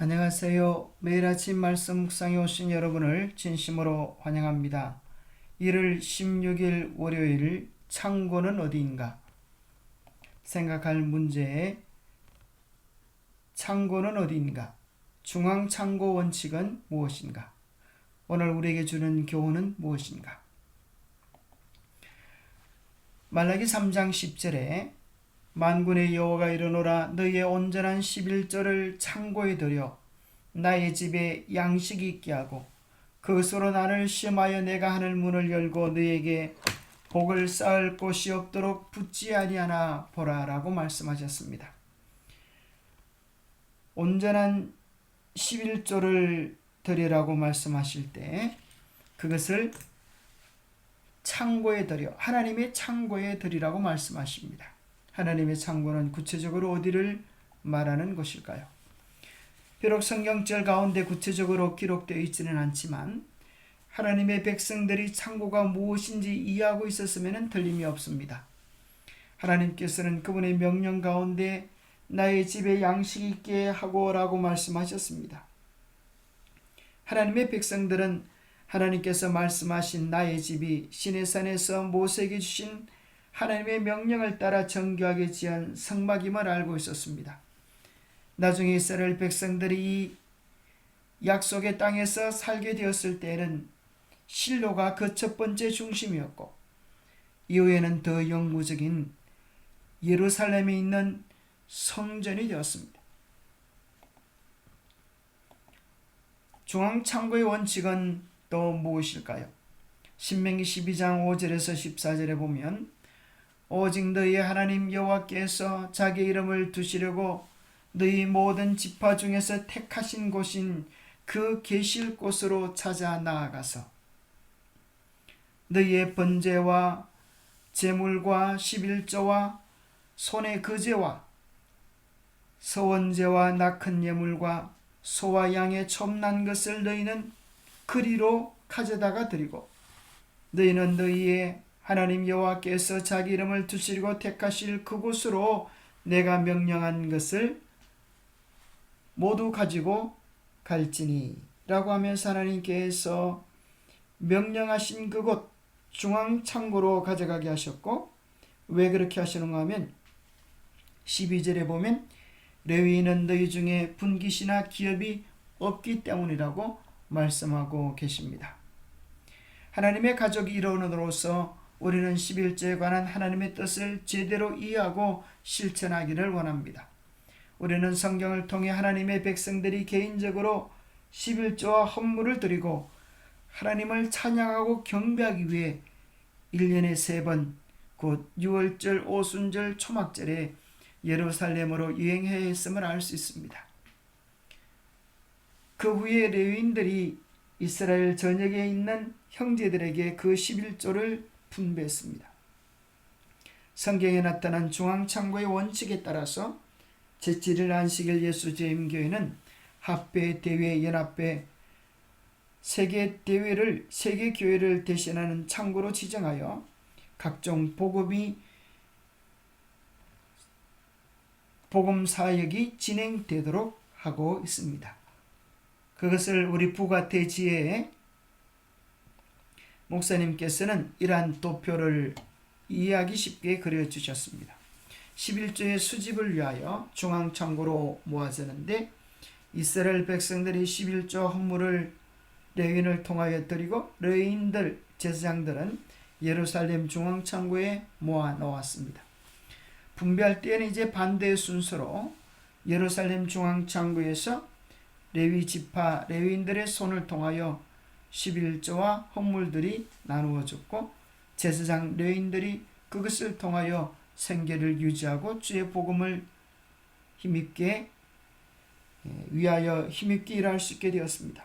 안녕하세요. 매일 아침 말씀 묵상에 오신 여러분을 진심으로 환영합니다. 1월 16일 월요일 창고는 어디인가? 생각할 문제에 창고는 어디인가? 중앙창고 원칙은 무엇인가? 오늘 우리에게 주는 교훈은 무엇인가? 말라기 3장 10절에 만군의 여호와가 이르노라 너희의 온전한 11조를 창고에 들여 나의 집에 양식이 있게 하고 그것으로 나를 시험하여 내가 하늘 문을 열고 너희에게 복을 쌓을 곳이 없도록 붙지 아니하나 보라 라고 말씀하셨습니다. 온전한 11조를 드리라고 말씀하실 때 그것을 창고에 드려 하나님의 창고에 드리라고 말씀하십니다. 하나님의 창고는 구체적으로 어디를 말하는 것일까요? 비록 성경절 가운데 구체적으로 기록되어 있지는 않지만 하나님의 백성들이 창고가 무엇인지 이해하고 있었으면 틀림이 없습니다. 하나님께서는 그분의 명령 가운데 나의 집에 양식이 있게 하고 라고 말씀하셨습니다. 하나님의 백성들은 하나님께서 말씀하신 나의 집이 시내산에서 모세에게 주신 하나님의 명령을 따라 정교하게 지은 성막임을 알고 있었습니다. 나중에 이스라엘 백성들이 이 약속의 땅에서 살게 되었을 때에는 실로가 그 첫 번째 중심이었고 이후에는 더 영구적인 예루살렘에 있는 성전이 되었습니다. 중앙창고의 원칙은 또 무엇일까요? 신명기 12장 5절에서 14절에 보면 오직 너희 하나님 여호와께서 자기 이름을 두시려고 너희 모든 지파 중에서 택하신 곳인 그 계실 곳으로 찾아 나아가서 너희의 번제와 제물과 11조와 손의 거제와 서원제와 낙헌 예물과 소와 양의 첨난 것을 너희는 그리로 가져다가 드리고 너희는 너희의 하나님 여호와께서 자기 이름을 두시고 택하실 그곳으로 내가 명령한 것을 모두 가지고 갈지니 라고 하면서 하나님께서 명령하신 그곳 중앙창고로 가져가게 하셨고 왜 그렇게 하시는가 하면 12절에 보면 레위인은 너희 중에 분깃이나 기업이 없기 때문이라고 말씀하고 계십니다. 하나님의 가족이 이루어짐으로써 우리는 11조에 관한 하나님의 뜻을 제대로 이해하고 실천하기를 원합니다. 우리는 성경을 통해 하나님의 백성들이 개인적으로 11조와 헌물을 드리고 하나님을 찬양하고 경배하기 위해 1년에 3번 곧 6월절, 오순절, 초막절에 예루살렘으로 여행해야 했음을 알 수 있습니다. 그 후에 레위인들이 이스라엘 전역에 있는 형제들에게 그 11조를 분배했습니다. 성경에 나타난 중앙창고의 원칙에 따라서 제7일 안식일 예수제임교회는 합회, 대회, 연합회, 세계 교회를 대신하는 창고로 지정하여 각종 복음 사역이 진행되도록 하고 있습니다. 그것을 우리 부가태 지혜의 목사님께서는 이러한 도표를 이해하기 쉽게 그려주셨습니다. 11조의 수집을 위하여 중앙창고로 모아지는데 이스라엘 백성들이 11조 헌물을 레위인을 통하여 드리고 레위인들, 제사장들은 예루살렘 중앙창고에 모아 놓았습니다. 분배할 때에는 이제 반대의 순서로 예루살렘 중앙창고에서 레위 지파 레위인들의 손을 통하여 11조와 헌물들이 나누어졌고 제사장 레위인들이 그것을 통하여 생계를 유지하고 주의 복음을 위하여 힘있게 일할 수 있게 되었습니다.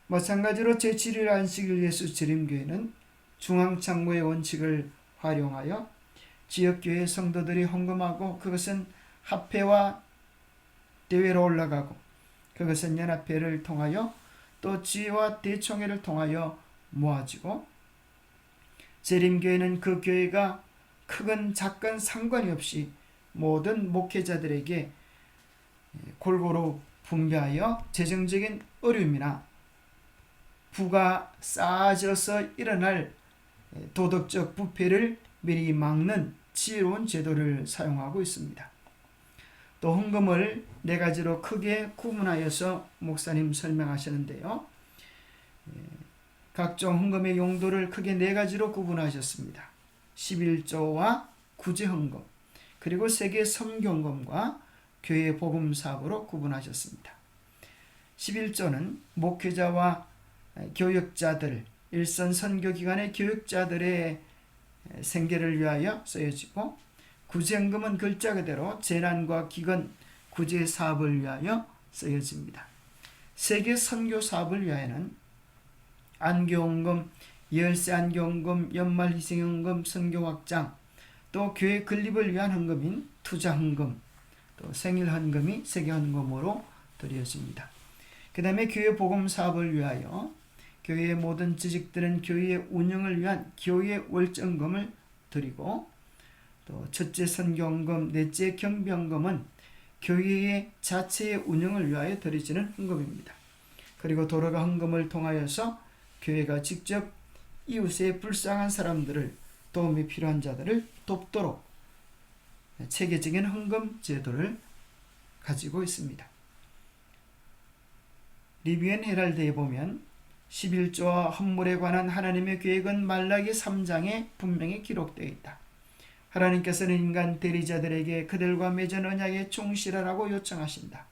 마찬가지로 제7일 안식일 예수 재림교회는 중앙창고의 원칙을 활용하여 지역교회 성도들이 헌금하고 그것은 합회와 대회로 올라가고 그것은 연합회를 통하여 또 지회와 대총회를 통하여 모아지고 재림교회는 그 교회가 크건 작건 상관이 없이 모든 목회자들에게 골고루 분배하여 재정적인 어려움이나 부가 쌓아져서 일어날 도덕적 부패를 미리 막는 지혜로운 제도를 사용하고 있습니다. 또 헌금을 네 가지로 크게 구분하여서 목사님 설명하시는데요. 각종 헌금의 용도를 크게 네 가지로 구분하셨습니다. 11조와 구제헌금, 그리고 세계 선교헌금과 교회 복음 사업으로 구분하셨습니다. 11조는 목회자와 교역자들, 일선 선교기관의 교역자들의 생계를 위하여 쓰여지고, 구제헌금은 글자 그대로 재난과 기근 구제 사업을 위하여 쓰여집니다. 세계 선교 사업을 위하여는 안교헌금, 열세 안교헌금, 연말 희생헌금, 선교 확장, 또 교회 건립을 위한 헌금인 투자헌금, 또 생일헌금이 세계헌금으로 드려집니다. 그 다음에 교회 복음 사업을 위하여 교회의 모든 지직들은 교회의 운영을 위한 교회 월정금을 드리고, 또 첫째 선교헌금, 넷째 경비헌금은 교회의 자체의 운영을 위하여 드려지는 헌금입니다. 그리고 도로가 헌금을 통하여서 교회가 직접 이웃의 불쌍한 사람들을, 도움이 필요한 자들을 돕도록 체계적인 헌금 제도를 가지고 있습니다. 리비언 헤럴드에 보면 11조와 헌물에 관한 하나님의 계획은 말라기 3장에 분명히 기록되어 있다. 하나님께서는 인간 대리자들에게 그들과 맺은 언약에 충실하라고 요청하신다.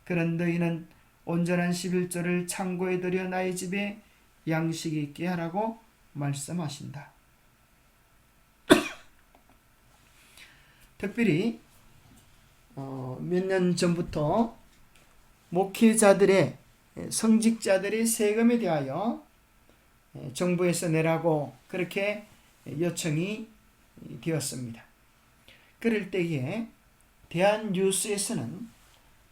그런 너희는 온전한 11조를 창고에 들여 나의 집에 양식이 있게 하라고 말씀하신다. 특별히 몇 년 전부터 목회자들의, 성직자들의 세금에 대하여 정부에서 내라고 그렇게 요청이 되었습니다. 그럴 때에 대한뉴스에서는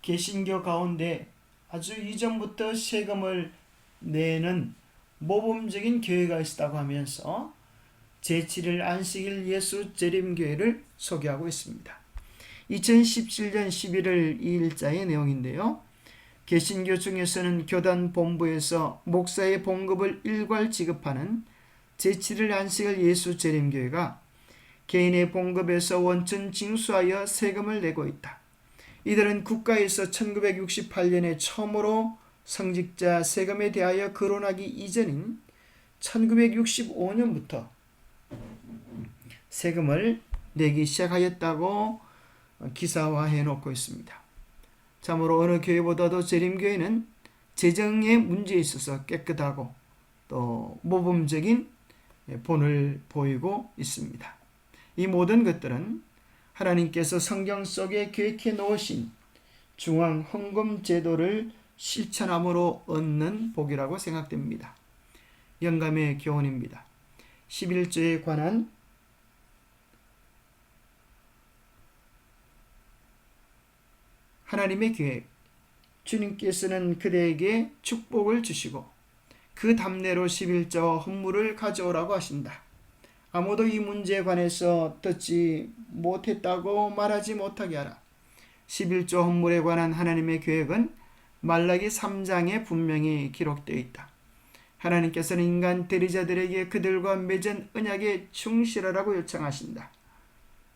개신교 가운데 아주 이전부터 세금을 내는 모범적인 교회가 있다고 하면서 제7일 안식일 예수 재림교회를 소개하고 있습니다. 2017년 11월 2일자의 내용인데요. 개신교 중에서는 교단 본부에서 목사의 봉급을 일괄 지급하는 제7일 안식일 예수 재림교회가 개인의 봉급에서 원천 징수하여 세금을 내고 있다. 이들은 국가에서 1968년에 처음으로 성직자 세금에 대하여 거론하기 이전인 1965년부터 세금을 내기 시작하였다고 기사화해 놓고 있습니다. 참으로 어느 교회보다도 재림교회는 재정의 문제에 있어서 깨끗하고 또 모범적인 본을 보이고 있습니다. 이 모든 것들은 하나님께서 성경 속에 계획해 놓으신 중앙 헌금 제도를 실천함으로 얻는 복이라고 생각됩니다. 영감의 교훈입니다. 11조에 관한 하나님의 계획, 주님께서는 그대에게 축복을 주시고 그 답례로 11조와 헌물을 가져오라고 하신다. 아무도 이 문제에 관해서 듣지 못했다고 말하지 못하게 하라. 11조 헌물에 관한 하나님의 계획은 말라기 3장에 분명히 기록되어 있다. 하나님께서는 인간 대리자들에게 그들과 맺은 언약에 충실하라고 요청하신다.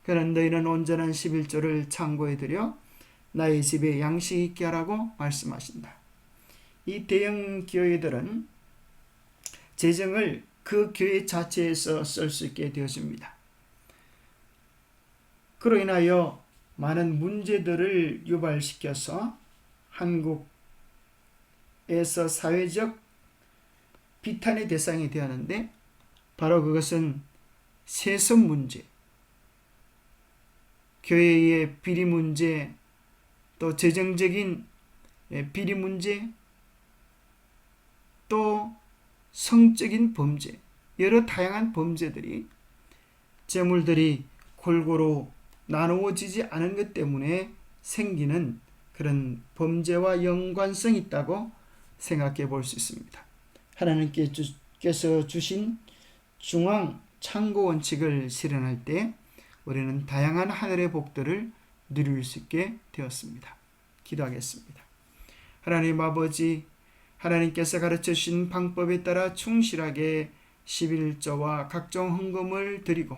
그는 너희는 온전한 11조를 창고에 들여 나의 집에 양식 있게 하라고 말씀하신다. 이 대형 교회들은 재정을 그 교회 자체에서 쓸 수 있게 되어집니다. 그로 인하여 많은 문제들을 유발시켜서 한국에서 사회적 비탄의 대상이 되었는데, 바로 그것은 세습 문제, 교회의 비리 문제, 또 재정적인 비리 문제, 또 성적인 범죄, 여러 다양한 범죄들이, 재물들이 골고루 나누어지지 않은 것 때문에 생기는 그런 범죄와 연관성이 있다고 생각해 볼 수 있습니다. 하나님께서 주신 중앙 창고 원칙을 실현할 때 우리는 다양한 하늘의 복들을 누릴 수 있게 되었습니다. 기도하겠습니다. 하나님 아버지, 하나님께서 가르쳐 주신 방법에 따라 충실하게 11조와 각종 헌금을 드리고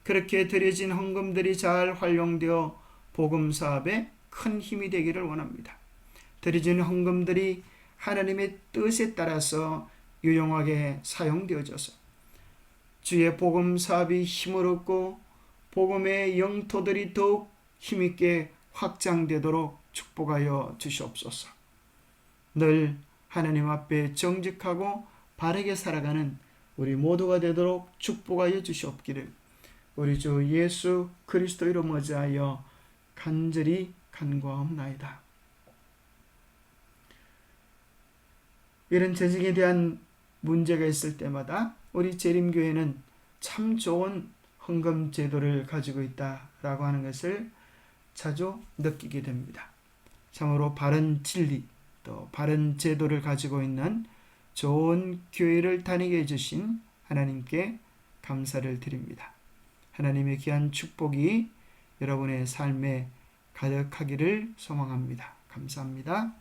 그렇게 드려진 헌금들이 잘 활용되어 복음 사업에 큰 힘이 되기를 원합니다. 드려진 헌금들이 하나님의 뜻에 따라서 유용하게 사용되어져서 주의 복음 사업이 힘을 얻고 복음의 영토들이 더욱 힘있게 확장되도록 축복하여 주시옵소서. 늘 하나님 앞에 정직하고 바르게 살아가는 우리 모두가 되도록 축복하여 주시옵기를 우리 주 예수 그리스도 이름 의지하여 간절히 간구하옵나이다. 이런 재정에 대한 문제가 있을 때마다 우리 재림교회는 참 좋은 헌금 제도를 가지고 있다라고 하는 것을 자주 느끼게 됩니다. 참으로 바른 진리 또 바른 제도를 가지고 있는 좋은 교회를 다니게 해주신 하나님께 감사를 드립니다. 하나님의 귀한 축복이 여러분의 삶에 가득하기를 소망합니다. 감사합니다.